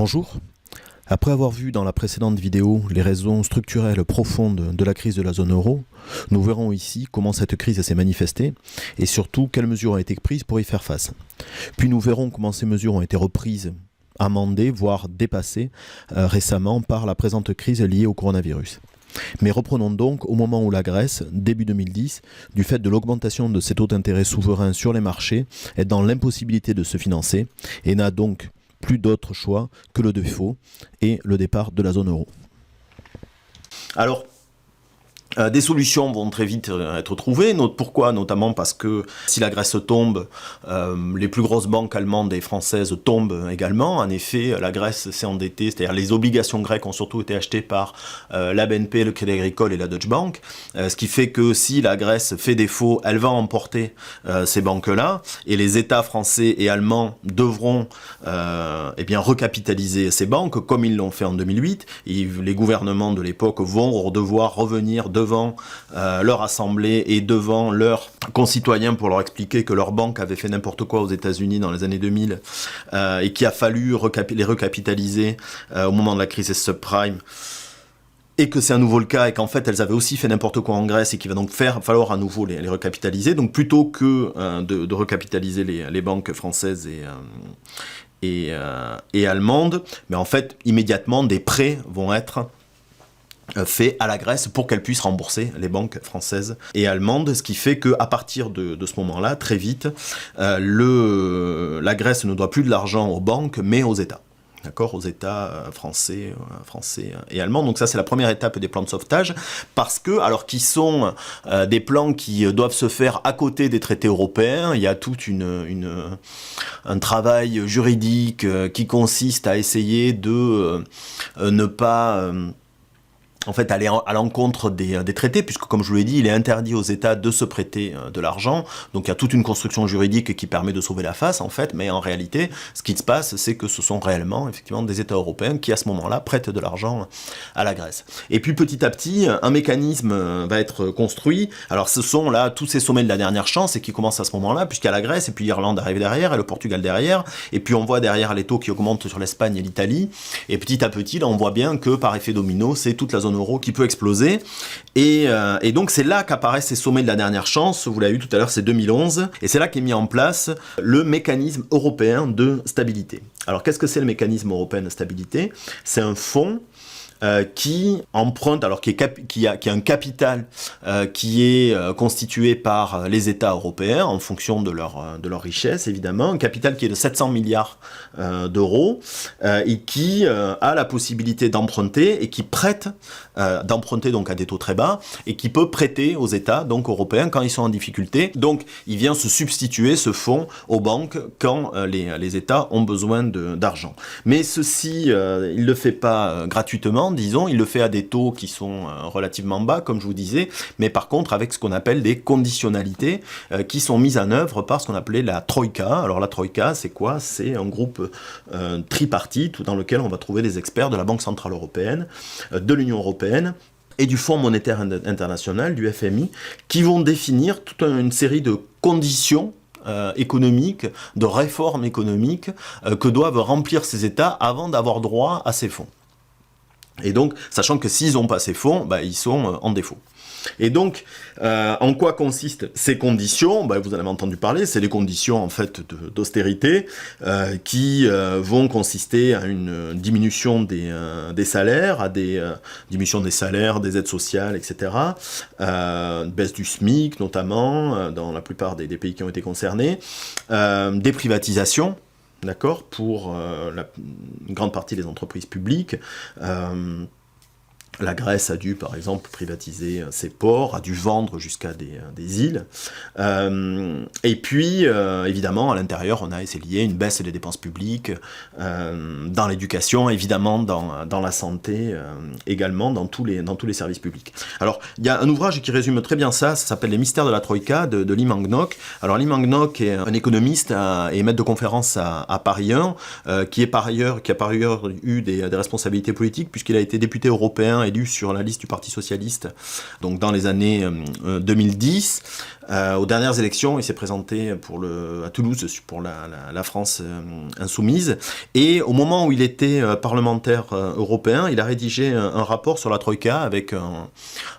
Bonjour. Après avoir vu dans la précédente vidéo les raisons structurelles profondes de la crise de la zone euro, nous verrons ici comment cette crise s'est manifestée et surtout quelles mesures ont été prises pour y faire face. Puis nous verrons comment ces mesures ont été reprises, amendées, voire dépassées récemment par la présente crise liée au coronavirus. Mais reprenons donc au moment où la Grèce, début 2010, du fait de l'augmentation de ses taux d'intérêt souverains sur les marchés, est dans l'impossibilité de se financer et n'a donc plus d'autre choix que le défaut et le départ de la zone euro. Alors, des solutions vont très vite être trouvées. Pourquoi ? Notamment parce que si la Grèce tombe, les plus grosses banques allemandes et françaises tombent également. En effet, la Grèce s'est endettée, c'est-à-dire les obligations grecques ont surtout été achetées par la BNP, le Crédit Agricole et la Deutsche Bank. Ce qui fait que si la Grèce fait défaut, elle va emporter ces banques-là. Et les États français et allemands devront recapitaliser ces banques, comme ils l'ont fait en 2008. Et les gouvernements de l'époque vont devoir revenir devant leur assemblée et devant leurs concitoyens pour leur expliquer que leur banque avait fait n'importe quoi aux États-Unis dans les années 2000 et qu'il a fallu les recapitaliser au moment de la crise subprime. Et que c'est à nouveau le cas, et qu'en fait elles avaient aussi fait n'importe quoi en Grèce, et qu'il va donc falloir à nouveau les recapitaliser. Donc plutôt que de recapitaliser les banques françaises et allemandes, mais en fait immédiatement des prêts vont être fait à la Grèce pour qu'elle puisse rembourser les banques françaises et allemandes, ce qui fait qu'à partir de ce moment-là, très vite, la Grèce ne doit plus de l'argent aux banques, mais aux États. D'accord, aux États français et allemands. Donc ça, c'est la première étape des plans de sauvetage, parce que, alors qu'ils sont des plans qui doivent se faire à côté des traités européens, il y a tout un travail juridique qui consiste à essayer de ne pas aller à l'encontre des traités, puisque comme je vous l'ai dit, il est interdit aux États de se prêter de l'argent, donc il y a toute une construction juridique qui permet de sauver la face en fait, mais en réalité, ce qui se passe, c'est que ce sont réellement effectivement des États européens qui à ce moment-là prêtent de l'argent à la Grèce. Et puis petit à petit, un mécanisme va être construit, alors ce sont là tous ces sommets de la dernière chance et qui commencent à ce moment-là, puisqu'il y a la Grèce et puis l'Irlande arrive derrière et le Portugal derrière, et puis on voit derrière les taux qui augmentent sur l'Espagne et l'Italie, et petit à petit, là on voit bien que par effet domino, c'est toute la zone euro qui peut exploser, et donc c'est là qu'apparaissent ces sommets de la dernière chance. Vous l'avez vu tout à l'heure, c'est 2011, et c'est là qu'est mis en place le mécanisme européen de stabilité. Alors qu'est-ce que c'est le mécanisme européen de stabilité ? C'est un fonds qui emprunte, alors qui a un capital qui est constitué par les États européens en fonction de leur richesse évidemment, un capital qui est de 700 milliards d'euros et qui a la possibilité d'emprunter et qui prête, d'emprunter donc à des taux très bas et qui peut prêter aux États donc européens quand ils sont en difficulté. Donc il vient se substituer ce fonds aux banques quand les États ont besoin d'argent. Mais ceci, il le fait pas gratuitement, disons, il le fait à des taux qui sont relativement bas, comme je vous disais, mais par contre avec ce qu'on appelle des conditionnalités qui sont mises en œuvre par ce qu'on appelait la Troïka. Alors la Troïka, c'est quoi ? C'est un groupe tripartite dans lequel on va trouver des experts de la Banque Centrale Européenne, de l'Union Européenne, et du Fonds monétaire international, du FMI, qui vont définir toute une série de conditions économiques, de réformes économiques que doivent remplir ces États avant d'avoir droit à ces fonds. Et donc, sachant que s'ils n'ont pas ces fonds, ils sont en défaut. Et donc, en quoi consistent ces conditions ? Vous en avez entendu parler, c'est des conditions en fait d'austérité qui vont consister à une diminution des salaires, à des diminutions des salaires, des aides sociales, etc. Baisse du SMIC notamment, dans la plupart des pays qui ont été concernés, des privatisations. D'accord, pour une grande partie des entreprises publiques. La Grèce a dû, par exemple, privatiser ses ports, a dû vendre jusqu'à des îles. Et puis, évidemment, à l'intérieur, on a essayé une baisse des dépenses publiques, dans l'éducation, évidemment, dans la santé, également, dans tous les services publics. Alors, il y a un ouvrage qui résume très bien ça s'appelle « Les mystères de la Troïka » de Lee Mang-nok. Alors, Lee Mang-nok est un économiste et maître de conférence à Paris 1, qui a par ailleurs eu des responsabilités politiques, puisqu'il a été député européen élu sur la liste du Parti socialiste, donc dans les années 2010. Aux dernières élections, il s'est présenté à Toulouse pour la France insoumise. Et au moment où il était parlementaire européen, il a rédigé un rapport sur la Troïka avec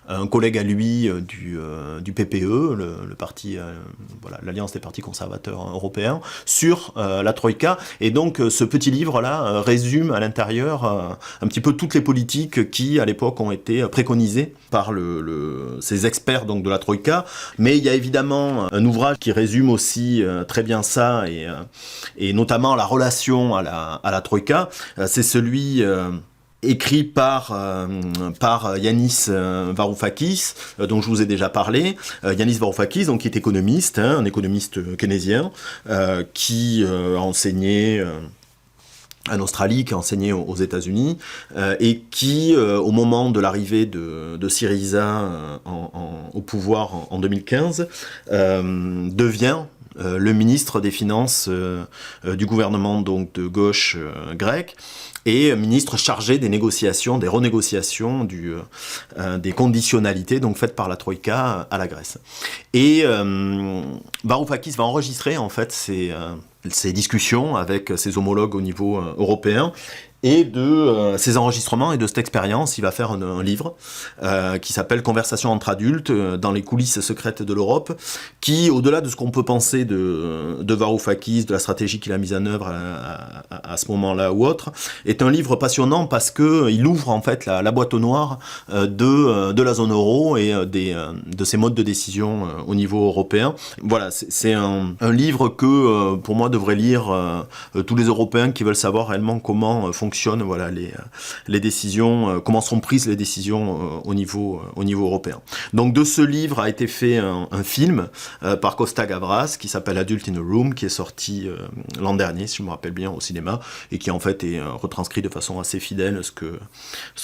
un collègue à lui du PPE, le parti, l'Alliance des partis conservateurs européens, sur la Troïka. Et donc ce petit livre-là résume à l'intérieur un petit peu toutes les politiques qui, à l'époque, ont été préconisées par ces experts donc, de la Troïka. Mais il y a évidemment un ouvrage qui résume aussi très bien ça, et notamment la relation à la Troïka. C'est celui écrit par Yanis Varoufakis, dont je vous ai déjà parlé. Yanis Varoufakis, donc, qui est économiste, un économiste keynésien, qui a enseigné en Australie, qui a enseigné aux États-Unis, et qui, au moment de l'arrivée de Syriza au pouvoir en 2015, devient le ministre des Finances du gouvernement donc, de gauche grec, et ministre chargé des négociations, des renégociations des conditionnalités donc, faites par la Troïka à la Grèce. Et Varoufakis va enregistrer en fait ces discussions avec ses homologues au niveau européen. Et de ces enregistrements et de cette expérience, il va faire un livre qui s'appelle « Conversation entre adultes dans les coulisses secrètes de l'Europe », qui, au-delà de ce qu'on peut penser de Varoufakis, de la stratégie qu'il a mise en œuvre à ce moment-là ou autre, est un livre passionnant parce qu'il ouvre en fait la boîte aux noires de la zone euro et de ses modes de décision au niveau européen. Voilà, c'est un livre que, pour moi, devraient lire tous les Européens qui veulent savoir réellement comment fonctionnent les décisions, comment sont prises les décisions au niveau européen. Donc de ce livre a été fait un film par Costa Gavras qui s'appelle Adult in a Room, qui est sorti l'an dernier, si je me rappelle bien, au cinéma, et qui en fait est retranscrit de façon assez fidèle ce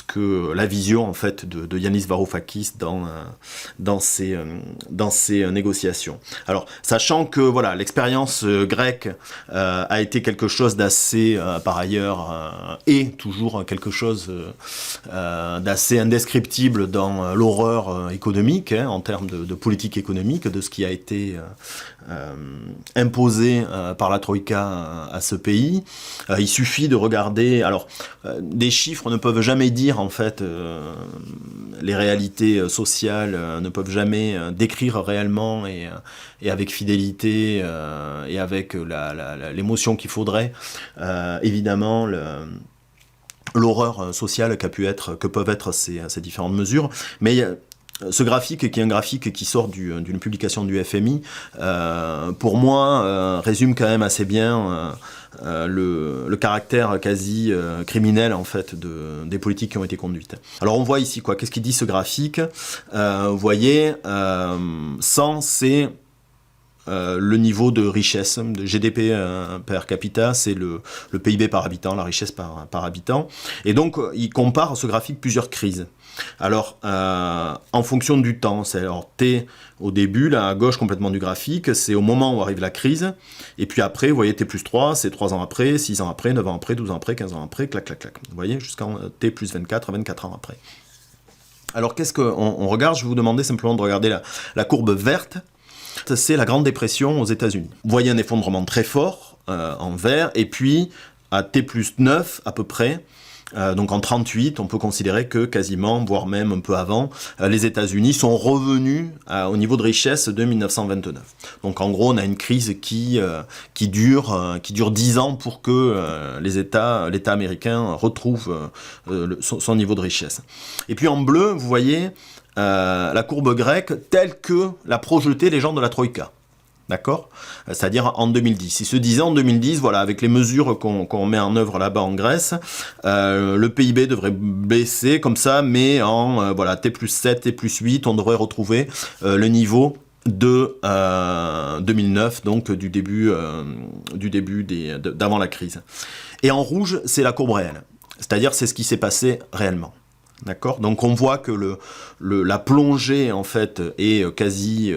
que la vision en fait de Yanis Varoufakis dans ces négociations. Alors sachant que voilà, l'expérience grecque a été quelque chose d'assez par ailleurs est toujours quelque chose d'assez indescriptible dans l'horreur économique, en termes de politique économique, de ce qui a été imposé par la Troïka à ce pays. Il suffit de regarder... Alors, des chiffres ne peuvent jamais dire, en fait, les réalités sociales ne peuvent jamais décrire réellement et avec fidélité et avec l'émotion qu'il faudrait, évidemment, l'horreur sociale que peuvent être ces différentes mesures. Mais ce graphique, qui est un graphique qui sort d'une publication du FMI, pour moi, résume quand même assez bien le caractère quasi criminel en fait des politiques qui ont été conduites. Alors on voit ici quoi, qu'est-ce qu'il dit ce graphique? Vous voyez, 100 c'est le niveau de richesse, de GDP per capita, c'est le PIB par habitant, la richesse par habitant. Et donc, il compare ce graphique plusieurs crises. Alors, en fonction du temps, c'est alors T au début, là à gauche complètement du graphique, c'est au moment où arrive la crise. Et puis après, vous voyez T plus 3, c'est 3 ans après, 6 ans après, 9 ans après, 12 ans après, 15 ans après, clac, clac, clac. Vous voyez, jusqu'à T plus 24 ans après. Alors, qu'est-ce qu'on regarde? Je vais vous demander simplement de regarder la courbe verte. C'est la Grande Dépression aux États-Unis. Vous voyez un effondrement très fort en vert, et puis à T plus 9 à peu près, donc en 38, on peut considérer que quasiment, voire même un peu avant, les États-Unis sont revenus au niveau de richesse de 1929. Donc en gros, on a une crise qui dure 10 ans pour que l'État américain retrouve son niveau de richesse. Et puis en bleu, vous voyez la courbe grecque telle que l'a projetée les gens de la Troïka. D'accord ? C'est-à-dire en 2010. Ils se disaient en 2010, voilà, avec les mesures qu'on met en œuvre là-bas en Grèce, le PIB devrait baisser comme ça, mais en T plus 7, T plus 8, on devrait retrouver le niveau de 2009, donc du début d'avant la crise. Et en rouge, c'est la courbe réelle. C'est-à-dire, c'est ce qui s'est passé réellement. D'accord ? Donc on voit que la plongée en fait est quasi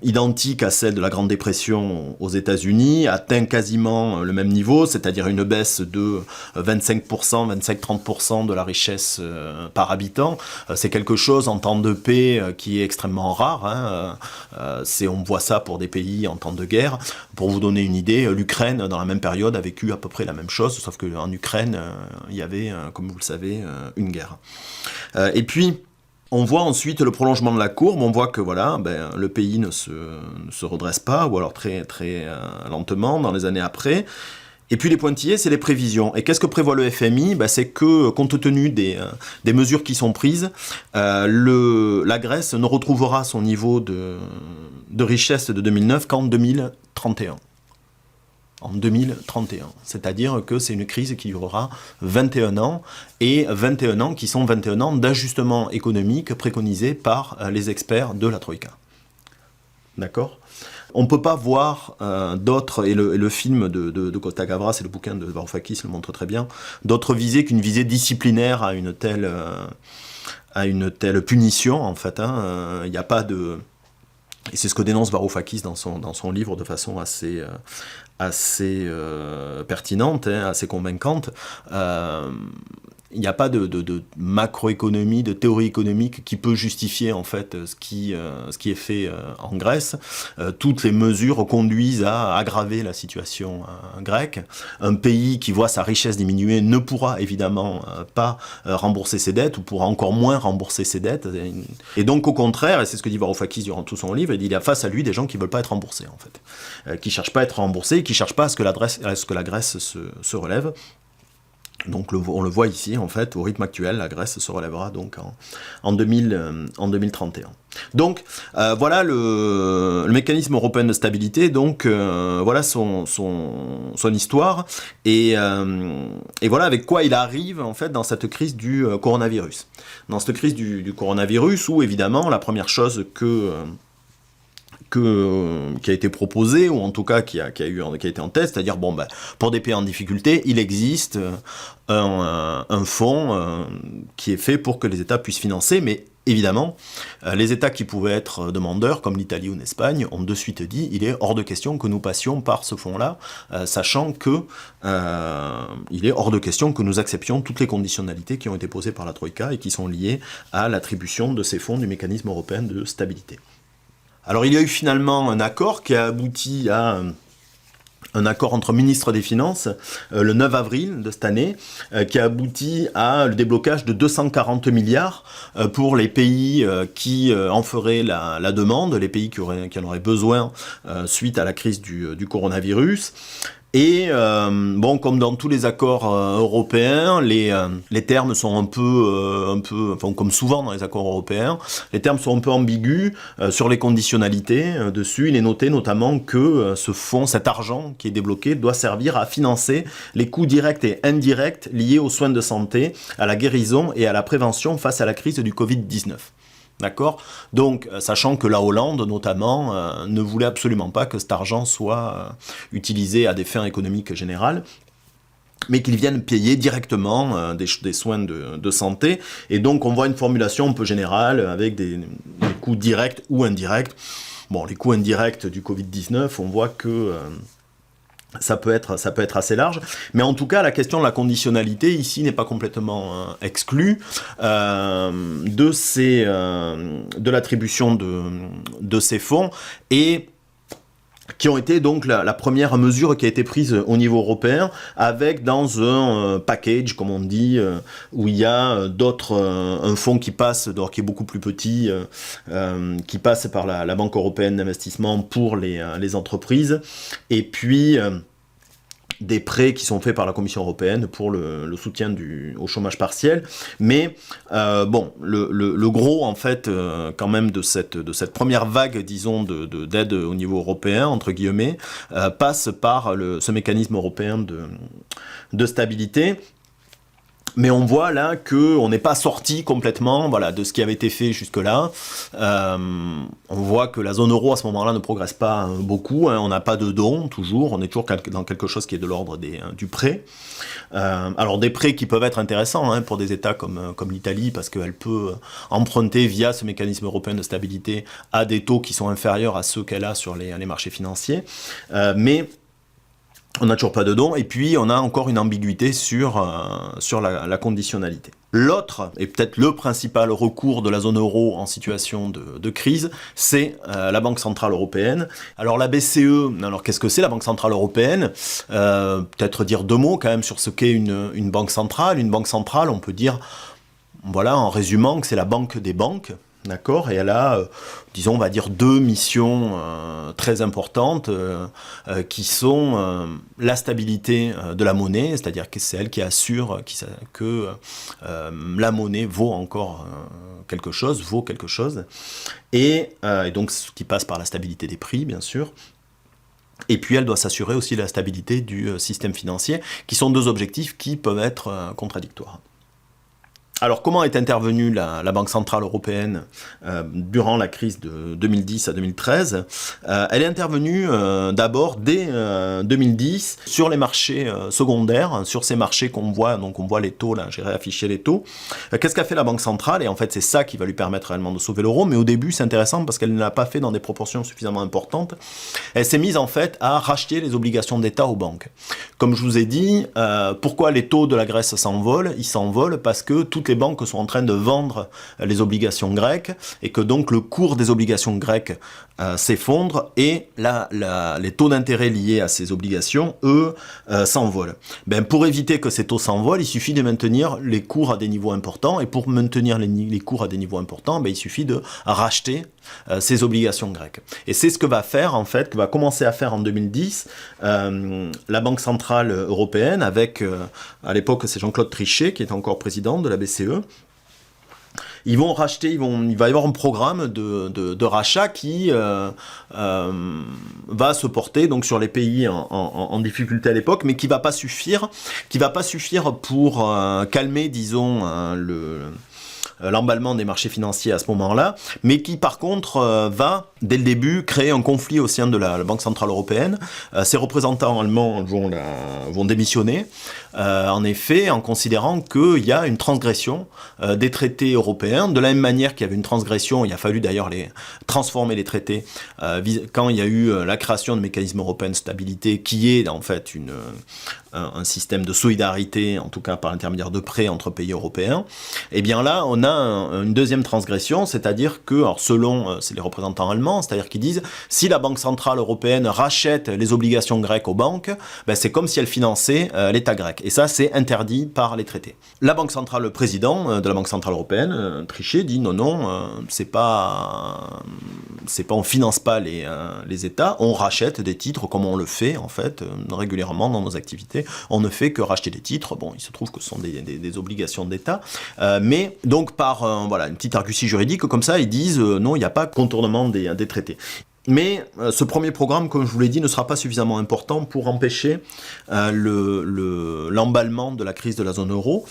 identique à celle de la Grande Dépression aux États-Unis, atteint quasiment le même niveau, c'est-à-dire une baisse de 25%, 25-30% de la richesse par habitant. C'est quelque chose en temps de paix qui est extrêmement rare. Hein. On voit ça pour des pays en temps de guerre. Pour vous donner une idée, l'Ukraine, dans la même période, a vécu à peu près la même chose, sauf qu'en Ukraine, il y avait, comme vous le savez, une guerre. Et puis, on voit ensuite le prolongement de la courbe, on voit que voilà, le pays ne se redresse pas, ou alors très, très lentement dans les années après. Et puis les pointillés, c'est les prévisions. Et qu'est-ce que prévoit le FMI ? C'est que, compte tenu des mesures qui sont prises, la Grèce ne retrouvera son niveau de richesse de 2009 qu'en 2031. En 2031. C'est-à-dire que c'est une crise qui durera 21 ans, et 21 ans qui sont 21 ans d'ajustement économique préconisés par les experts de la Troïka. D'accord ? On ne peut pas voir d'autres, et le film de Costa Gavras et le bouquin de Varoufakis le montrent très bien, d'autres visées qu'une visée disciplinaire à une telle punition, en fait. Il n'y a pas de... Et c'est ce que dénonce Varoufakis dans son livre de façon assez pertinente, assez convaincante. Il n'y a pas de macroéconomie, de théorie économique qui peut justifier en fait ce qui est fait en Grèce. Toutes les mesures conduisent à aggraver la situation grecque. Un pays qui voit sa richesse diminuer ne pourra évidemment pas rembourser ses dettes, ou pourra encore moins rembourser ses dettes. Et donc au contraire, et c'est ce que dit Varoufakis durant tout son livre, il y a face à lui des gens qui ne veulent pas être remboursés en fait, qui ne cherchent pas à être remboursés, qui ne cherchent pas à ce que la Grèce se relève. Donc on le voit ici, en fait, au rythme actuel, la Grèce se relèvera donc en 2031. Donc voilà le mécanisme européen de stabilité, donc voilà son histoire, et voilà avec quoi il arrive en fait dans cette crise du coronavirus. Dans cette crise du coronavirus, où évidemment la première chose qui a été proposé, ou en tout cas qui a été en test, c'est-à-dire pour des pays en difficulté, il existe un fonds qui est fait pour que les États puissent financer, mais évidemment, les États qui pouvaient être demandeurs, comme l'Italie ou l'Espagne, ont de suite dit il est hors de question que nous passions par ce fonds-là, sachant que il est hors de question que nous acceptions toutes les conditionnalités qui ont été posées par la Troïka et qui sont liées à l'attribution de ces fonds du mécanisme européen de stabilité. Alors il y a eu finalement un accord qui a abouti à un accord entre ministres des Finances le 9 avril de cette année, qui a abouti à le déblocage de 240 milliards pour les pays qui en feraient la demande, les pays qui en auraient besoin suite à la crise du coronavirus. Et comme dans tous les accords européens, les termes sont un peu, comme souvent dans les accords européens, les termes sont un peu ambigus sur les conditionnalités dessus. Il est noté notamment que ce fonds, cet argent qui est débloqué, doit servir à financer les coûts directs et indirects liés aux soins de santé, à la guérison et à la prévention face à la crise du Covid-19. D'accord ? Donc, sachant que la Hollande, notamment, ne voulait absolument pas que cet argent soit utilisé à des fins économiques générales, mais qu'ils viennent payer directement des soins de santé. Et donc, on voit une formulation un peu générale avec des coûts directs ou indirects. Bon, les coûts indirects du Covid-19, on voit que... Ça peut être assez large, mais en tout cas la question de la conditionnalité ici n'est pas complètement exclue de l'attribution de ces fonds, et qui ont été donc la première mesure qui a été prise au niveau européen, avec dans un package, comme on dit, où il y a un fonds qui passe, qui est beaucoup plus petit, qui passe par la Banque européenne d'investissement pour les entreprises, et puis des prêts qui sont faits par la Commission européenne pour le soutien au chômage partiel. Mais le gros, en fait, quand même de cette première vague, disons, d'aide au niveau européen, entre guillemets, passe par ce mécanisme européen de stabilité. Mais on voit là qu'on n'est pas sorti complètement de ce qui avait été fait jusque-là. On voit que la zone euro à ce moment-là ne progresse pas beaucoup. On n'a pas de dons toujours. On est toujours dans quelque chose qui est de l'ordre du prêt. Alors des prêts qui peuvent être intéressants pour des États comme l'Italie, parce qu'elle peut emprunter via ce mécanisme européen de stabilité à des taux qui sont inférieurs à ceux qu'elle a sur les marchés financiers. Mais on n'a toujours pas de dons, et puis on a encore une ambiguïté sur la conditionnalité. L'autre, et peut-être le principal recours de la zone euro en situation de crise, c'est la Banque Centrale Européenne. Alors la BCE, alors qu'est-ce que c'est la Banque Centrale Européenne ? Peut-être dire deux mots quand même sur ce qu'est une banque centrale. Une banque centrale, on peut dire, en résumant, que c'est la banque des banques. D'accord, et elle a, disons, on va dire deux missions très importantes qui sont la stabilité de la monnaie, c'est-à-dire que c'est elle qui assure que la monnaie vaut encore quelque chose, et donc ce qui passe par la stabilité des prix, bien sûr. Et puis elle doit s'assurer aussi de la stabilité du système financier, qui sont deux objectifs qui peuvent être contradictoires. Alors, comment est intervenue la Banque Centrale Européenne durant la crise de 2010 à 2013 ? Elle est intervenue d'abord dès 2010 sur les marchés secondaires, sur ces marchés qu'on voit, donc on voit les taux, là j'ai réaffiché les taux. Qu'est-ce qu'a fait la Banque Centrale ? Et en fait, c'est ça qui va lui permettre réellement de sauver l'euro, mais au début, c'est intéressant parce qu'elle ne l'a pas fait dans des proportions suffisamment importantes. Elle s'est mise en fait à racheter les obligations d'État aux banques. Comme je vous ai dit, pourquoi les taux de la Grèce s'envolent ? Ils s'envolent parce que toutes les banques sont en train de vendre les obligations grecques et que donc le cours des obligations grecques s'effondre et les taux d'intérêt liés à ces obligations, eux, s'envolent. Pour éviter que ces taux s'envolent, il suffit de maintenir les cours à des niveaux importants, et pour maintenir les cours à des niveaux importants, il suffit de racheter ces obligations grecques. Et c'est ce que va commencer à faire en 2010 la Banque Centrale Européenne avec, à l'époque, c'est Jean-Claude Trichet qui est encore président de la BCE. Ils vont racheter, il va y avoir un programme de rachat qui va se porter donc sur les pays en difficulté à l'époque, mais qui va pas suffire pour calmer, disons, l'emballement des marchés financiers à ce moment-là, mais qui par contre va, dès le début, créer un conflit au sein de la Banque Centrale Européenne. Ses représentants allemands vont démissionner, en effet, en considérant qu'il y a une transgression des traités européens. De la même manière qu'il y avait une transgression, il a fallu d'ailleurs transformer les traités quand il y a eu la création de mécanismes européens de stabilité, qui est en fait un système de solidarité, en tout cas par l'intermédiaire de prêts entre pays européens. Et bien là, on a une deuxième transgression, c'est-à-dire que, alors selon c'est les représentants allemands, c'est-à-dire qu'ils disent, si la Banque Centrale Européenne rachète les obligations grecques aux banques, c'est comme si elle finançait l'État grec. Et ça, c'est interdit par les traités. La Banque Centrale, le président de la Banque Centrale Européenne, Trichet, dit non, on finance pas les États, on rachète des titres comme on le fait en fait régulièrement dans nos activités. On ne fait que racheter des titres. Bon, il se trouve que ce sont des obligations d'État, mais donc par une petite argutie juridique comme ça, ils disent non, il n'y a pas de contournement des traités. Mais ce premier programme, comme je vous l'ai dit, ne sera pas suffisamment important pour empêcher l'emballement de la crise de la zone euro.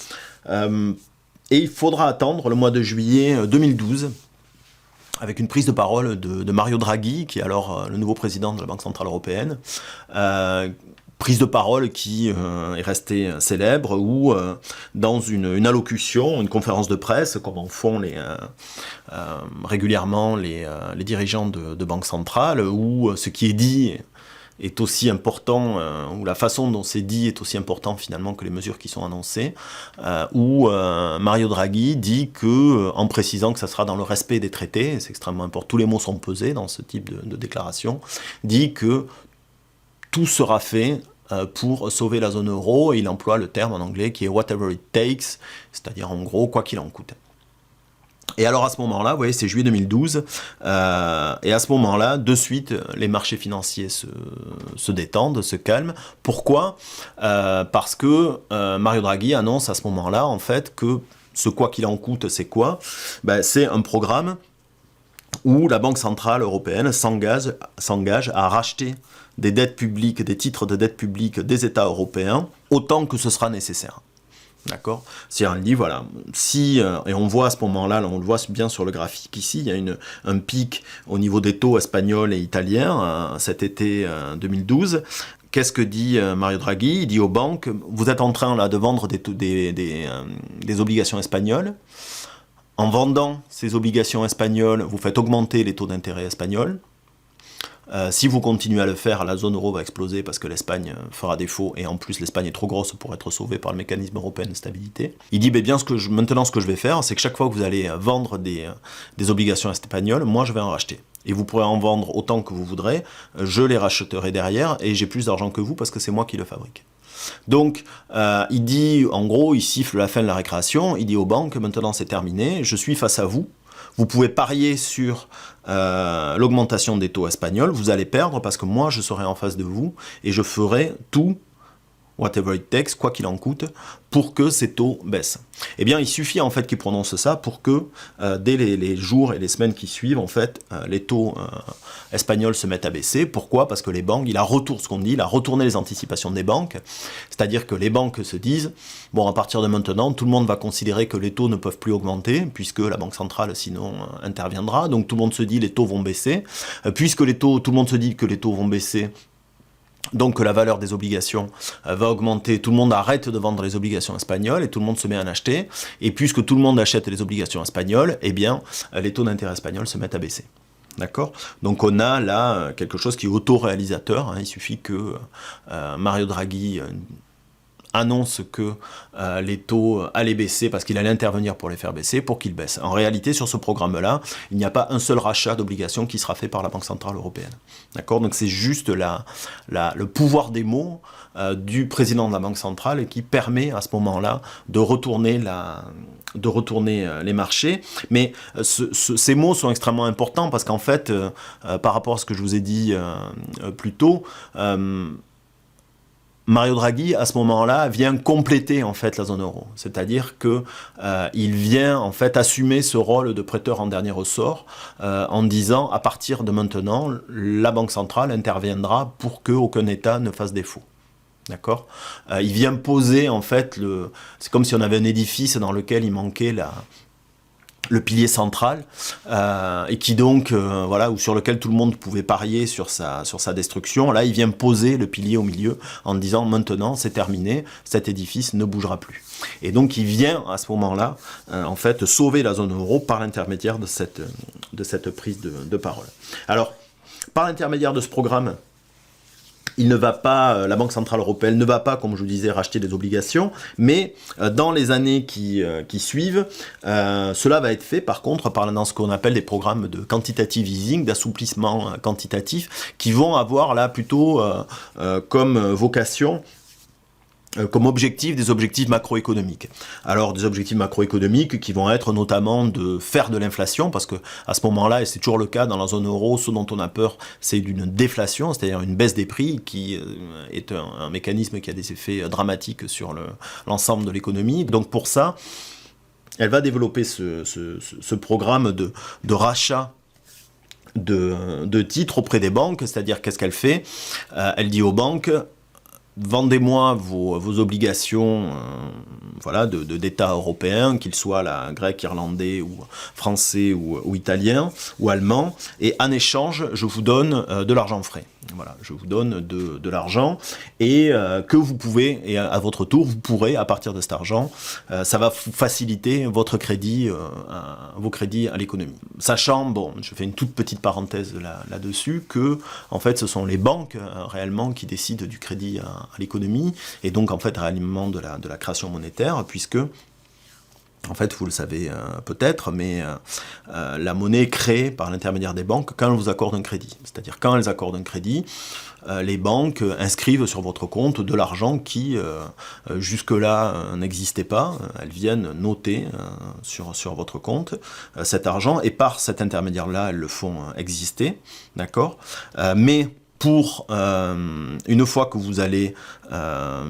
Et il faudra attendre le mois de juillet 2012, avec une prise de parole de Mario Draghi, qui est alors le nouveau président de la Banque Centrale Européenne. Prise de parole qui est restée célèbre, où dans une allocution, une conférence de presse, comme en font régulièrement les dirigeants de banque centrale, où ce qui est dit est aussi important, ou la façon dont c'est dit est aussi important finalement que les mesures qui sont annoncées, où Mario Draghi dit que, en précisant que ça sera dans le respect des traités, c'est extrêmement important, tous les mots sont pesés dans ce type de déclaration, dit que tout sera fait pour sauver la zone euro, et il emploie le terme en anglais qui est « whatever it takes », c'est-à-dire en gros « quoi qu'il en coûte ». Et alors à ce moment-là, vous voyez, c'est juillet 2012, et à ce moment-là, de suite, les marchés financiers se détendent, se calment. Pourquoi ? Parce que Mario Draghi annonce à ce moment-là, en fait, que ce « quoi qu'il en coûte », c'est quoi ? C'est un programme où la Banque Centrale Européenne s'engage à racheter des dettes publiques, des titres de dette publique des États européens, autant que ce sera nécessaire. D'accord. C'est-à-dire, elle dit, voilà, si, et on voit à ce moment-là, on le voit bien sur le graphique ici, il y a un pic au niveau des taux espagnols et italiens cet été 2012. Qu'est-ce que dit Mario Draghi? Il dit aux banques, vous êtes en train là de vendre des obligations espagnoles. En vendant ces obligations espagnoles, vous faites augmenter les taux d'intérêt espagnols. Si vous continuez à le faire, la zone euro va exploser parce que l'Espagne fera défaut et en plus l'Espagne est trop grosse pour être sauvée par le mécanisme européen de stabilité. Il dit bien maintenant ce que je vais faire, c'est que chaque fois que vous allez vendre des obligations espagnoles, moi je vais en racheter. Et vous pourrez en vendre autant que vous voudrez, je les racheterai derrière et j'ai plus d'argent que vous parce que c'est moi qui le fabrique. Donc, il dit, en gros, il siffle la fin de la récréation, il dit aux banques, maintenant c'est terminé, je suis face à vous. Vous pouvez parier sur l'augmentation des taux espagnols, vous allez perdre parce que moi je serai en face de vous et je ferai tout, whatever it takes, quoi qu'il en coûte, pour que ces taux baissent. Eh bien, il suffit en fait qu'il prononce ça pour que dès les jours et les semaines qui suivent, en fait, les taux espagnols se mettent à baisser. Pourquoi? Parce que les banques, il a retourné les anticipations des banques, c'est-à-dire que les banques se disent, bon, à partir de maintenant, tout le monde va considérer que les taux ne peuvent plus augmenter, puisque la Banque centrale, sinon, interviendra. Donc tout le monde se dit, les taux vont baisser. Puisque tout le monde se dit que les taux vont baisser, donc la valeur des obligations va augmenter, tout le monde arrête de vendre les obligations espagnoles et tout le monde se met à en acheter. Et puisque tout le monde achète les obligations espagnoles, eh bien les taux d'intérêt espagnols se mettent à baisser. D'accord? Donc on a là quelque chose qui est autoréalisateur. Hein. Il suffit que Mario Draghi annonce que les taux allaient baisser parce qu'il allait intervenir pour les faire baisser, pour qu'ils baissent. En réalité, sur ce programme-là, il n'y a pas un seul rachat d'obligations qui sera fait par la Banque Centrale Européenne. D'accord? Donc c'est juste le pouvoir des mots du président de la Banque Centrale qui permet à ce moment-là de retourner les marchés. Mais ces mots sont extrêmement importants parce qu'en fait, par rapport à ce que je vous ai dit plus tôt, Mario Draghi, à ce moment-là, vient compléter en fait la zone euro. C'est-à-dire que il vient en fait assumer ce rôle de prêteur en dernier ressort en disant à partir de maintenant, la Banque centrale interviendra pour qu'aucun État ne fasse défaut. D'accord? Il vient poser en fait c'est comme si on avait un édifice dans lequel il manquait le pilier central, et qui donc, voilà, ou sur lequel tout le monde pouvait parier sur sa destruction. Là, il vient poser le pilier au milieu en disant maintenant, c'est terminé, cet édifice ne bougera plus. Et donc, il vient à ce moment-là, en fait, sauver la zone euro par l'intermédiaire de cette prise de parole. Alors, par l'intermédiaire de ce programme, la Banque Centrale Européenne ne va pas, comme je vous disais, racheter des obligations, mais dans les années qui suivent, cela va être fait par contre dans ce qu'on appelle des programmes de quantitative easing, d'assouplissement quantitatif, qui vont avoir là plutôt comme vocation, comme objectif des objectifs macroéconomiques. Alors des objectifs macroéconomiques qui vont être notamment de faire de l'inflation, parce que à ce moment-là, et c'est toujours le cas dans la zone euro, ce dont on a peur, c'est d'une déflation, c'est-à-dire une baisse des prix qui est un mécanisme qui a des effets dramatiques sur l'ensemble de l'économie. Donc pour ça, elle va développer ce programme de rachat de titres auprès des banques, c'est-à-dire qu'est-ce qu'elle fait? Elle dit aux banques, vendez-moi vos obligations voilà, d'État européen, qu'ils soient grec, irlandais, ou français, ou italien, ou allemand, et en échange, je vous donne de l'argent frais. Voilà, je vous donne de l'argent, et que vous pouvez, et à votre tour, vous pourrez, à partir de cet argent, ça va faciliter vos crédits à l'économie. Sachant, bon, je fais une toute petite parenthèse là-dessus, que, en fait, ce sont les banques, réellement, qui décident du crédit à l'économie, et donc, en fait, réellement de la création monétaire, puisque, en fait, vous le savez peut-être, mais la monnaie est créée par l'intermédiaire des banques quand elles vous accordent un crédit. C'est-à-dire quand elles accordent un crédit, les banques inscrivent sur votre compte de l'argent qui, jusque-là, n'existait pas. Elles viennent noter sur votre compte cet argent, et par cet intermédiaire-là, elles le font exister. D'accord? Mais pour, une fois que vous allez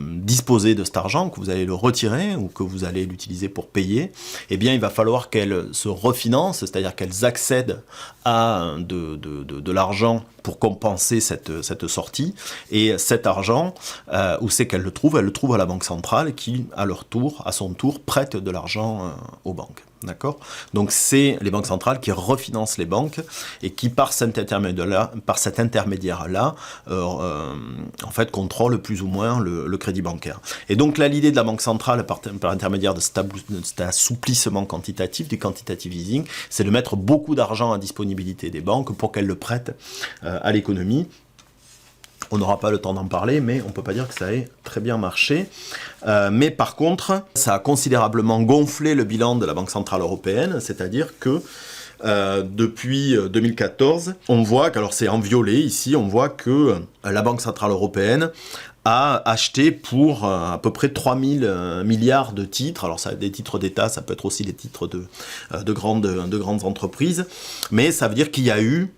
disposer de cet argent, que vous allez le retirer ou que vous allez l'utiliser pour payer, eh bien il va falloir qu'elles se refinancent, c'est-à-dire qu'elles accèdent à de l'argent pour compenser cette sortie. Et cet argent, où c'est qu'elles le trouvent? Elles le trouvent à la Banque centrale qui, à son tour, prête de l'argent aux banques. D'accord? Donc c'est les banques centrales qui refinancent les banques et qui, par cet intermédiaire-là, en fait, contrôlent plus ou moins le crédit bancaire. Et donc là, l'idée de la Banque centrale, par intermédiaire de cet assouplissement quantitatif, du quantitative easing, c'est de mettre beaucoup d'argent à disponibilité des banques pour qu'elles le prêtent à l'économie. On n'aura pas le temps d'en parler, mais on ne peut pas dire que ça ait très bien marché. Mais par contre, ça a considérablement gonflé le bilan de la Banque Centrale Européenne, c'est-à-dire que depuis 2014, on voit que, alors c'est en violet ici, on voit que la Banque Centrale Européenne a acheté pour à peu près 3000 milliards de titres. Alors ça a des titres d'État, ça peut être aussi des titres de grandes entreprises, mais ça veut dire qu'il y a eu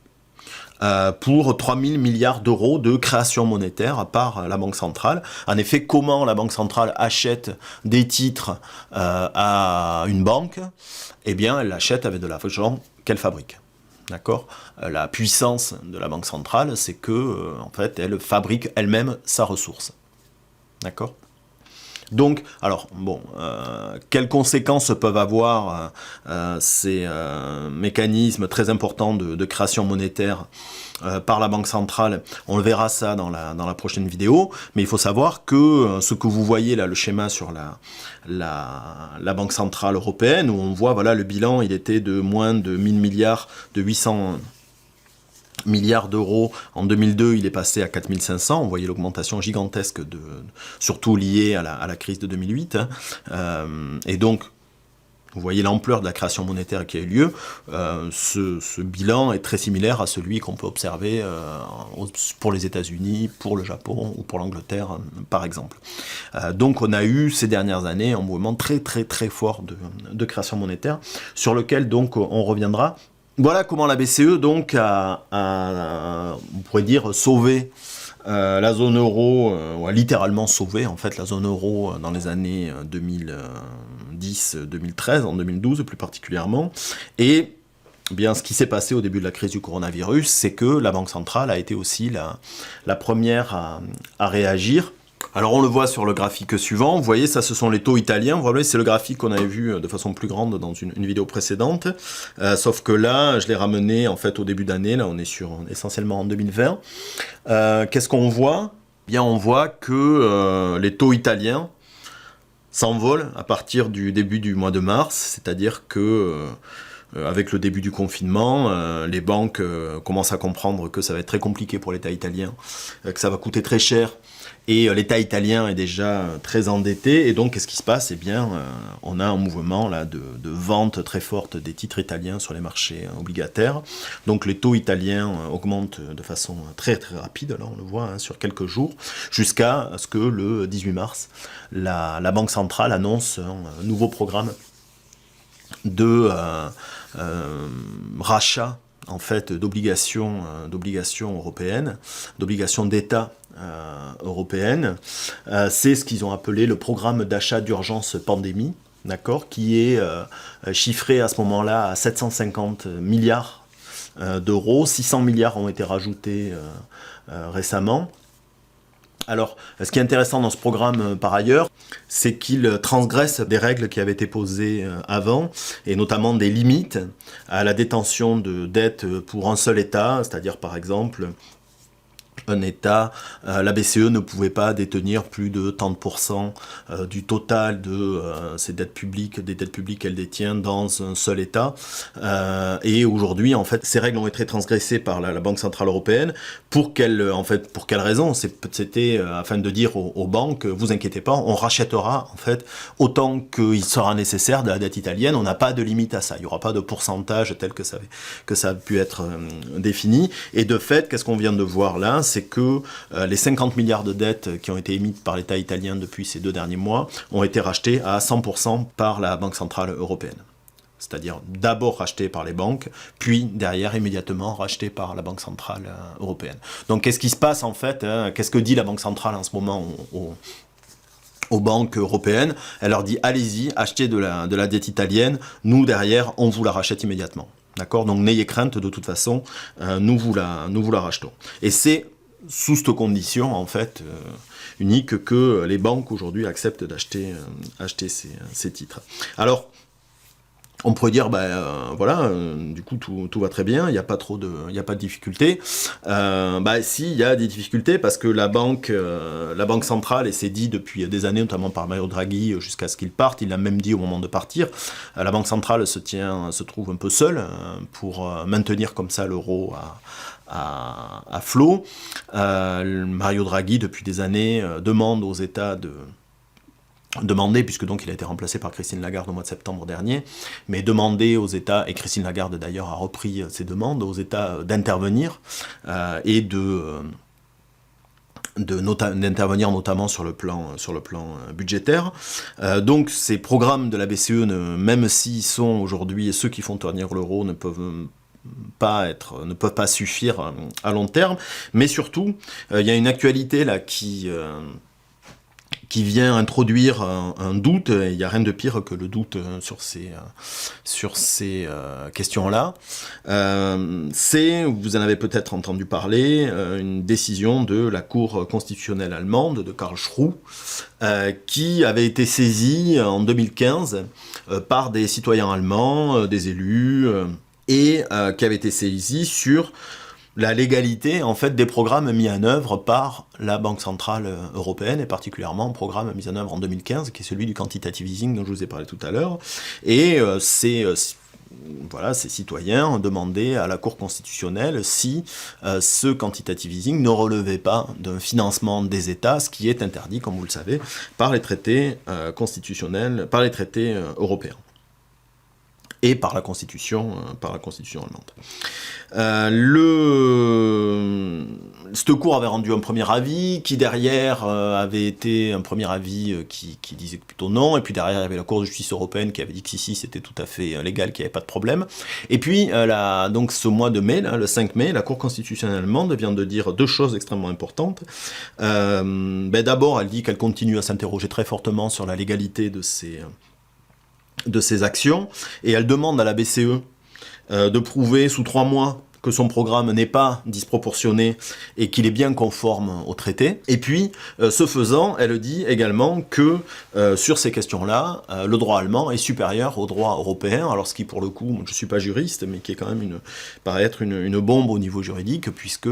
pour 3000 milliards d'euros de création monétaire par la Banque centrale. En effet, comment la Banque centrale achète des titres à une banque? Eh bien, elle l'achète avec de l'argent qu'elle fabrique. D'accord? La puissance de la Banque centrale, c'est que, en fait, elle fabrique elle-même sa ressource. D'accord? Donc, alors, bon, quelles conséquences peuvent avoir ces mécanismes très importants de création monétaire par la Banque centrale? On le verra ça dans la prochaine vidéo, mais il faut savoir que ce que vous voyez là, le schéma sur la Banque centrale européenne, où on voit, voilà, le bilan, il était de moins de 1000 milliards, de 800 milliards d'euros. En 2002, il est passé à 4500. On voyait l'augmentation gigantesque, surtout liée à la crise de 2008. Et donc, vous voyez l'ampleur de la création monétaire qui a eu lieu. Ce bilan est très similaire à celui qu'on peut observer pour les États-Unis, pour le Japon ou pour l'Angleterre, par exemple. Donc, on a eu ces dernières années un mouvement très très très fort de création monétaire, sur lequel donc on reviendra. Voilà comment la BCE donc a on pourrait dire, sauvé la zone euro, ou a littéralement sauvé en fait la zone euro dans les années 2010-2013, en 2012 plus particulièrement. Et bien, ce qui s'est passé au début de la crise du coronavirus, c'est que la Banque centrale a été aussi la première à réagir. Alors on le voit sur le graphique suivant, vous voyez, ça ce sont les taux italiens, vous voyez, c'est le graphique qu'on avait vu de façon plus grande dans une vidéo précédente, sauf que là, je l'ai ramené en fait au début d'année, là on est essentiellement en 2020. Qu'est-ce qu'on voit? Bien, on voit que les taux italiens s'envolent à partir du début du mois de mars, c'est-à-dire que avec le début du confinement, les banques commencent à comprendre que ça va être très compliqué pour l'État italien, que ça va coûter très cher. Et l'État italien est déjà très endetté, et donc qu'est-ce qui se passe? Eh bien, on a un mouvement là de vente très forte des titres italiens sur les marchés obligataires. Donc les taux italiens augmentent de façon très très rapide, là on le voit sur quelques jours, jusqu'à ce que le 18 mars, la Banque centrale annonce un nouveau programme de rachat en fait d'obligations européennes, d'obligations d'État européennes. C'est ce qu'ils ont appelé le programme d'achat d'urgence pandémie, d'accord, qui est chiffré à ce moment-là à 750 milliards d'euros. 600 milliards ont été rajoutés récemment. Alors, ce qui est intéressant dans ce programme, par ailleurs, c'est qu'il transgresse des règles qui avaient été posées avant, et notamment des limites à la détention de dettes pour un seul État, c'est-à-dire, par exemple, un État, la BCE ne pouvait pas détenir plus de 30% du total de ses dettes publiques, des dettes publiques qu'elle détient dans un seul État. Et aujourd'hui, en fait, ces règles ont été transgressées par la Banque Centrale Européenne. Pour quelle raison? C'était afin de dire aux banques, vous inquiétez pas, on rachètera en fait autant qu'il sera nécessaire de la dette italienne. On n'a pas de limite à ça. Il n'y aura pas de pourcentage tel que ça a pu être défini. Et de fait, qu'est-ce qu'on vient de voir là? C'est que les 50 milliards de dettes qui ont été émises par l'État italien depuis ces 2 derniers mois ont été rachetés à 100% par la Banque Centrale Européenne. c'est-à-dire d'abord racheté par les banques, puis derrière immédiatement racheté par la Banque Centrale Européenne. Donc qu'est-ce qui se passe en fait, hein, qu'est-ce que dit la Banque Centrale en ce moment aux banques européennes? Elle leur dit allez-y, achetez de la dette italienne, nous derrière on vous la rachète immédiatement. D'accord? Donc n'ayez crainte, de toute façon, nous vous la rachetons. Et c'est sous cette condition, en fait, unique, que les banques aujourd'hui acceptent d'acheter ces titres. Alors, on pourrait dire, voilà, du coup tout va très bien, il n'y a pas de difficultés. Si, il y a des difficultés parce que la banque centrale, et c'est dit depuis des années, notamment par Mario Draghi, jusqu'à ce qu'il parte, il l'a même dit au moment de partir, la banque centrale se trouve un peu seule pour maintenir comme ça l'euro à flot. Mario Draghi, depuis des années, demande aux États puisque donc il a été remplacé par Christine Lagarde au mois de septembre dernier, mais demander aux États, et Christine Lagarde d'ailleurs a repris ces demandes, aux États d'intervenir et d'intervenir notamment sur le plan budgétaire. Donc ces programmes de la BCE, même s'ils sont aujourd'hui ceux qui font tenir l'euro, ne peuvent pas suffire à long terme, mais surtout il y a une actualité là qui vient introduire un doute, et il n'y a rien de pire que le doute sur ces questions-là. Vous en avez peut-être entendu parler, une décision de la Cour constitutionnelle allemande, de Karl Schroe, qui avait été saisie en 2015 par des citoyens allemands, des élus, et qui avait été saisie sur la légalité en fait des programmes mis en œuvre par la Banque Centrale Européenne, et particulièrement un programme mis en œuvre en 2015 qui est celui du quantitative easing dont je vous ai parlé tout à l'heure. Et ces citoyens demandaient à la Cour constitutionnelle si ce quantitative easing ne relevait pas d'un financement des États, ce qui est interdit, comme vous le savez, par les traités constitutionnels, par les traités européens et par la Constitution allemande. Cette Cour avait rendu un premier avis, qui derrière avait été un premier avis qui disait plutôt non, et puis derrière il y avait la Cour de justice européenne qui avait dit que si c'était tout à fait légal, qu'il n'y avait pas de problème. Et puis donc ce mois de mai, là, le 5 mai, la Cour constitutionnelle allemande vient de dire deux choses extrêmement importantes. D'abord, elle dit qu'elle continue à s'interroger très fortement sur la légalité de ces actions, et elle demande à la BCE de prouver sous 3 mois que son programme n'est pas disproportionné et qu'il est bien conforme au traité. Et puis, ce faisant, elle dit également que sur ces questions-là, le droit allemand est supérieur au droit européen, alors ce qui pour le coup, je ne suis pas juriste, mais qui est quand même paraît être une bombe au niveau juridique, puisque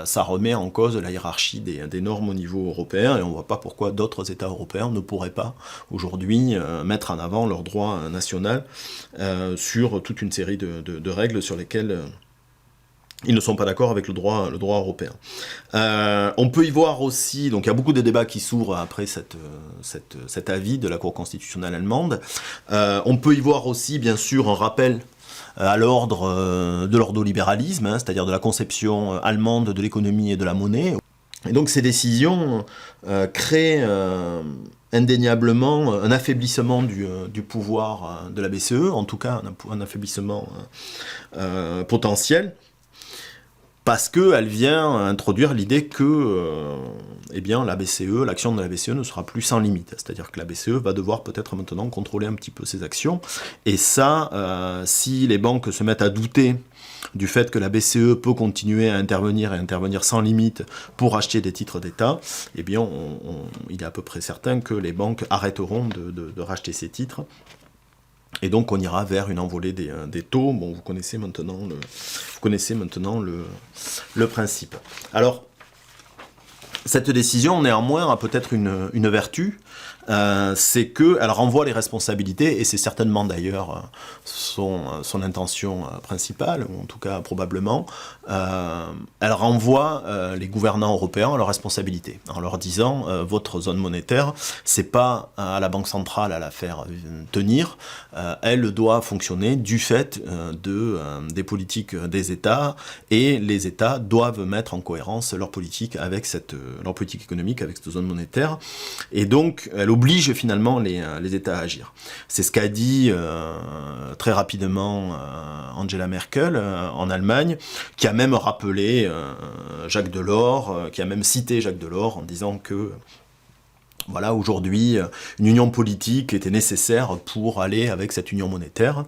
ça remet en cause la hiérarchie des normes au niveau européen, et on ne voit pas pourquoi d'autres États européens ne pourraient pas aujourd'hui mettre en avant leur droit national sur toute une série de règles sur lesquelles ils ne sont pas d'accord avec le droit européen. On peut y voir aussi, donc il y a beaucoup de débats qui s'ouvrent après cet avis de la Cour constitutionnelle allemande. On peut y voir aussi, bien sûr, un rappel à l'ordre de l'ordolibéralisme, c'est-à-dire de la conception allemande de l'économie et de la monnaie. Et donc ces décisions créent indéniablement un affaiblissement du pouvoir de la BCE, en tout cas un affaiblissement potentiel, parce qu'elle vient introduire l'idée que la BCE, l'action de la BCE ne sera plus sans limite. C'est-à-dire que la BCE va devoir peut-être maintenant contrôler un petit peu ses actions. Et ça, si les banques se mettent à douter du fait que la BCE peut continuer à intervenir et intervenir sans limite pour acheter des titres d'État, il est à peu près certain que les banques arrêteront de racheter ces titres. Et donc on ira vers une envolée des taux. Bon, vous connaissez maintenant le principe. Alors, cette décision, néanmoins, a peut-être une vertu, c'est qu'elle renvoie les responsabilités, et c'est certainement d'ailleurs son intention principale, ou en tout cas probablement, elle renvoie les gouvernants européens à leurs responsabilités, en leur disant votre zone monétaire, c'est pas à la Banque centrale à la faire tenir, elle doit fonctionner du fait des politiques des États, et les États doivent mettre en cohérence leur politique avec cette leur politique économique, avec cette zone monétaire. Et donc, elle oblige finalement les États à agir. C'est ce qu'a dit très rapidement Angela Merkel en Allemagne, qui a même rappelé Jacques Delors, qui a même cité Jacques Delors en disant que voilà, aujourd'hui, une union politique était nécessaire pour aller avec cette union monétaire.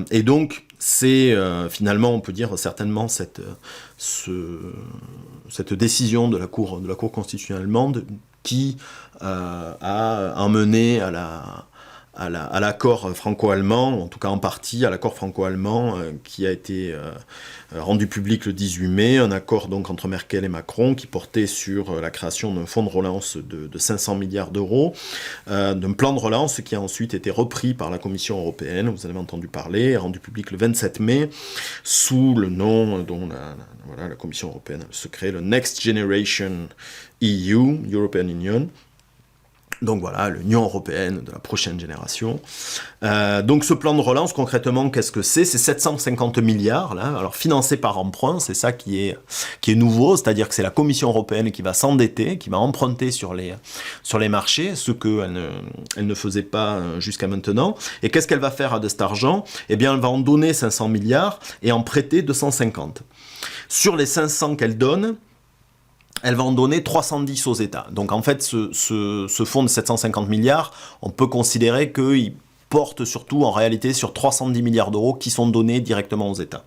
Et donc, c'est finalement, on peut dire certainement, cette décision de la Cour constitutionnelle allemande qui a emmené à l'accord franco-allemand, en tout cas en partie à l'accord franco-allemand qui a été rendu public le 18 mai, un accord donc entre Merkel et Macron qui portait sur la création d'un fonds de relance de 500 milliards d'euros, d'un plan de relance qui a ensuite été repris par la Commission européenne, vous en avez entendu parler, rendu public le 27 mai, sous le nom dont la Commission européenne se crée, le Next Generation EU, European Union. Donc voilà, l'Union européenne de la prochaine génération. Donc ce plan de relance, concrètement, qu'est-ce que c'est ? C'est 750 milliards, là, alors financé par emprunt, c'est ça qui est nouveau, c'est-à-dire que c'est la Commission européenne qui va s'endetter, qui va emprunter sur les marchés, ce qu'elle ne faisait pas jusqu'à maintenant. Et qu'est-ce qu'elle va faire de cet argent ? Eh bien, elle va en donner 500 milliards et en prêter 250. Sur les 500 qu'elle donne, elle va en donner 310 aux États. Donc en fait, ce fonds de 750 milliards, on peut considérer qu'il porte surtout en réalité sur 310 milliards d'euros qui sont donnés directement aux États.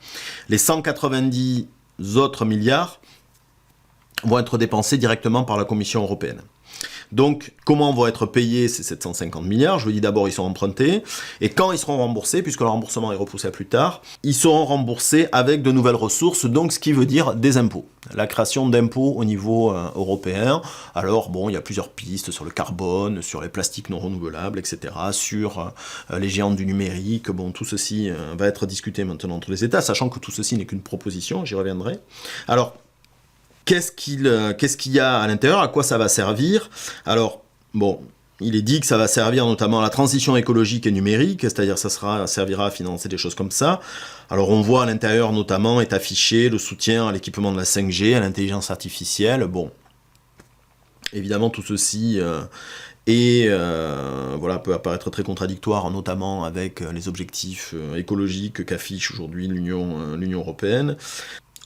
Les 190 autres milliards vont être dépensés directement par la Commission européenne. Donc, comment vont être payés ces 750 milliards ? Je vous dis d'abord, ils sont empruntés. Et quand ils seront remboursés, puisque le remboursement est repoussé à plus tard, ils seront remboursés avec de nouvelles ressources, donc ce qui veut dire des impôts. La création d'impôts au niveau européen. Alors, bon, il y a plusieurs pistes sur le carbone, sur les plastiques non renouvelables, etc., sur les géants du numérique. Bon, tout ceci va être discuté maintenant entre les États, sachant que tout ceci n'est qu'une proposition, j'y reviendrai. Alors, qu'est-ce qu'il y a à l'intérieur ? À quoi ça va servir ? Alors, bon, il est dit que ça va servir notamment à la transition écologique et numérique, c'est-à-dire ça servira à financer des choses comme ça. Alors on voit à l'intérieur notamment est affiché le soutien à l'équipement de la 5G, à l'intelligence artificielle. Bon, évidemment tout ceci peut apparaître très contradictoire, notamment avec les objectifs écologiques qu'affiche aujourd'hui l'Union européenne.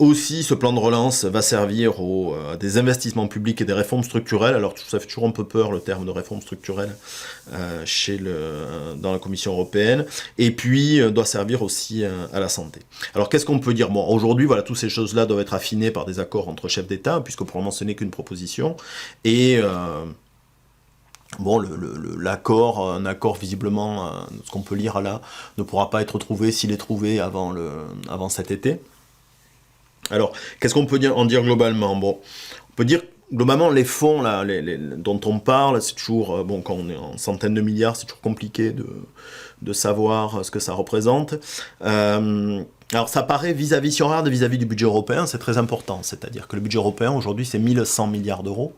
Aussi, ce plan de relance va servir à des investissements publics et des réformes structurelles. Alors, ça fait toujours un peu peur, le terme de réforme structurelle dans la Commission européenne. Et puis, doit servir aussi à la santé. Alors, qu'est-ce qu'on peut dire ? Bon, aujourd'hui, voilà, toutes ces choses-là doivent être affinées par des accords entre chefs d'État, puisque pour le moment, ce n'est qu'une proposition. Et bon, un accord visiblement, ce qu'on peut lire là, ne pourra pas être trouvé s'il est trouvé avant cet été. Alors, qu'est-ce qu'on peut en dire globalement ? Bon, on peut dire globalement les fonds là, dont on parle, c'est toujours quand on est en centaines de milliards, c'est toujours compliqué de savoir ce que ça représente. Alors ça paraît si on regarde vis-à-vis du budget européen, c'est très important. C'est-à-dire que le budget européen aujourd'hui c'est 1100 milliards d'euros.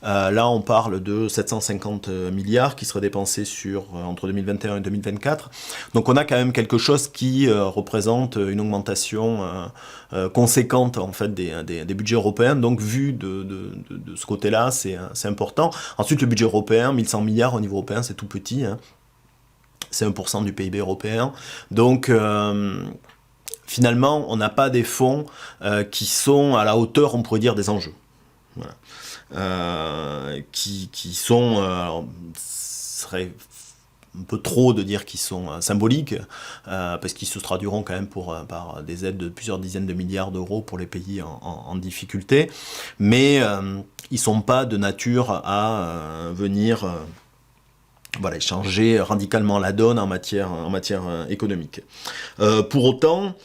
Là on parle de 750 milliards qui seraient dépensés entre 2021 et 2024. Donc on a quand même quelque chose qui représente une augmentation conséquente en fait des budgets européens. Donc vu de ce côté-là, c'est important. Ensuite le budget européen, 1100 milliards au niveau européen, c'est tout petit. Hein. C'est 1% du PIB européen. Donc finalement, on n'a pas des fonds qui sont à la hauteur, on pourrait dire, des enjeux. Voilà. Qui sont... ce serait un peu trop de dire qu'ils sont symboliques, parce qu'ils se traduiront quand même par des aides de plusieurs dizaines de milliards d'euros pour les pays en difficulté, mais ils ne sont pas de nature à venir... changer radicalement la donne en matière économique. Pour autant,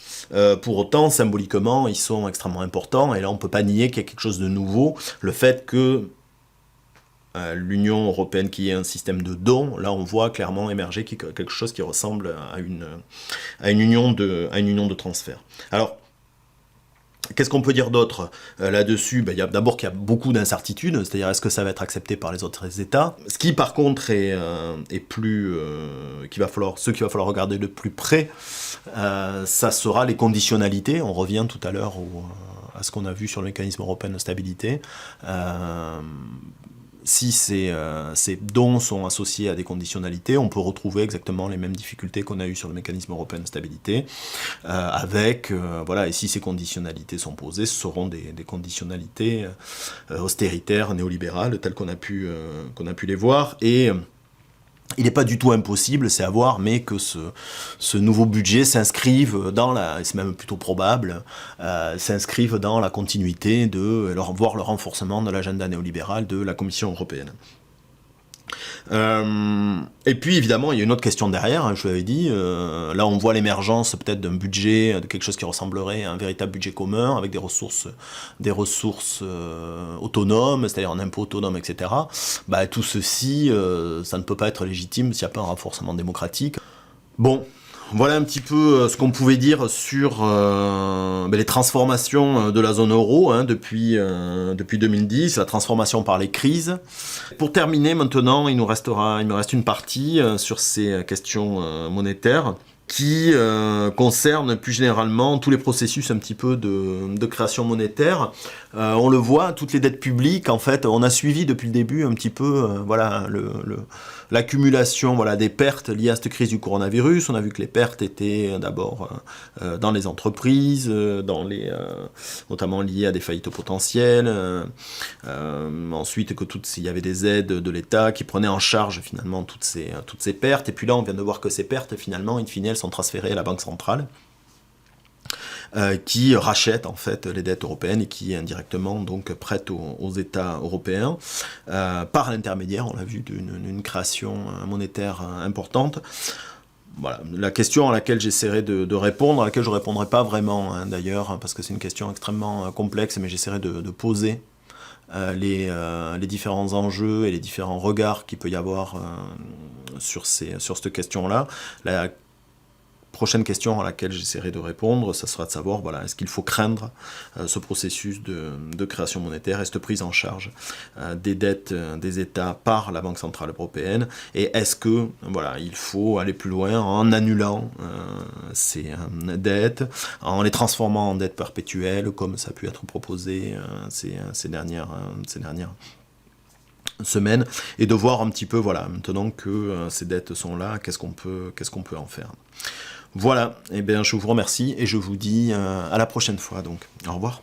symboliquement, ils sont extrêmement importants, et là on ne peut pas nier qu'il y a quelque chose de nouveau, le fait que l'Union européenne qui est un système de dons, là on voit clairement émerger quelque chose qui ressemble à une union de transfert. Alors, qu'est-ce qu'on peut dire d'autre là-dessus ? Il y a d'abord qu'il y a beaucoup d'incertitudes, c'est-à-dire est-ce que ça va être accepté par les autres États ? Ce qui par contre est plus... ce qu'il va falloir regarder de plus près, ça sera les conditionnalités. On revient tout à l'heure à ce qu'on a vu sur le mécanisme européen de stabilité. Si ces dons sont associés à des conditionnalités, on peut retrouver exactement les mêmes difficultés qu'on a eues sur le mécanisme européen de stabilité, et si ces conditionnalités sont posées, ce seront des conditionnalités austéritaires, néolibérales, telles qu'on a pu les voir, et il n'est pas du tout impossible, c'est à voir, mais que ce nouveau budget s'inscrive et c'est même plutôt probable, s'inscrive dans la continuité voire le renforcement de l'agenda néolibéral de la Commission européenne. Et puis évidemment il y a une autre question derrière, hein, je vous l'avais dit, là on voit l'émergence peut-être d'un budget, de quelque chose qui ressemblerait à un véritable budget commun avec des ressources autonomes, c'est-à-dire un impôt autonome, etc. Tout ceci, ça ne peut pas être légitime s'il n'y a pas un renforcement démocratique. Bon, voilà un petit peu ce qu'on pouvait dire sur les transformations de la zone euro depuis 2010, la transformation par les crises. Pour terminer maintenant, il me reste une partie sur ces questions monétaires qui concerne plus généralement tous les processus un petit peu de création monétaire. On le voit, toutes les dettes publiques, en fait, on a suivi depuis le début un petit peu l'accumulation des pertes liées à cette crise du coronavirus. On a vu que les pertes étaient d'abord dans les entreprises, notamment liées à des faillites potentielles. Ensuite, il y avait des aides de l'État qui prenaient en charge finalement toutes ces pertes. Et puis là, on vient de voir que ces pertes, finalement, in fine, elles sont transférées à la Banque centrale. Qui rachète en fait les dettes européennes et qui indirectement donc prête aux États européens par l'intermédiaire, on l'a vu, d'une création monétaire importante. Voilà, la question à laquelle j'essaierai de répondre, à laquelle je ne répondrai pas vraiment d'ailleurs, parce que c'est une question extrêmement complexe, mais j'essaierai de poser les différents enjeux et les différents regards qu'il peut y avoir sur cette question-là. La prochaine question à laquelle j'essaierai de répondre, ça sera de savoir, est-ce qu'il faut craindre ce processus de création monétaire et cette prise en charge des dettes des États par la Banque centrale européenne, et est-ce que il faut aller plus loin en annulant ces dettes, en les transformant en dettes perpétuelles, comme ça a pu être proposé ces dernières semaines, et de voir un petit peu, maintenant que ces dettes sont là, qu'est-ce qu'on peut en faire. Voilà, je vous remercie et je vous dis à la prochaine fois, donc au revoir.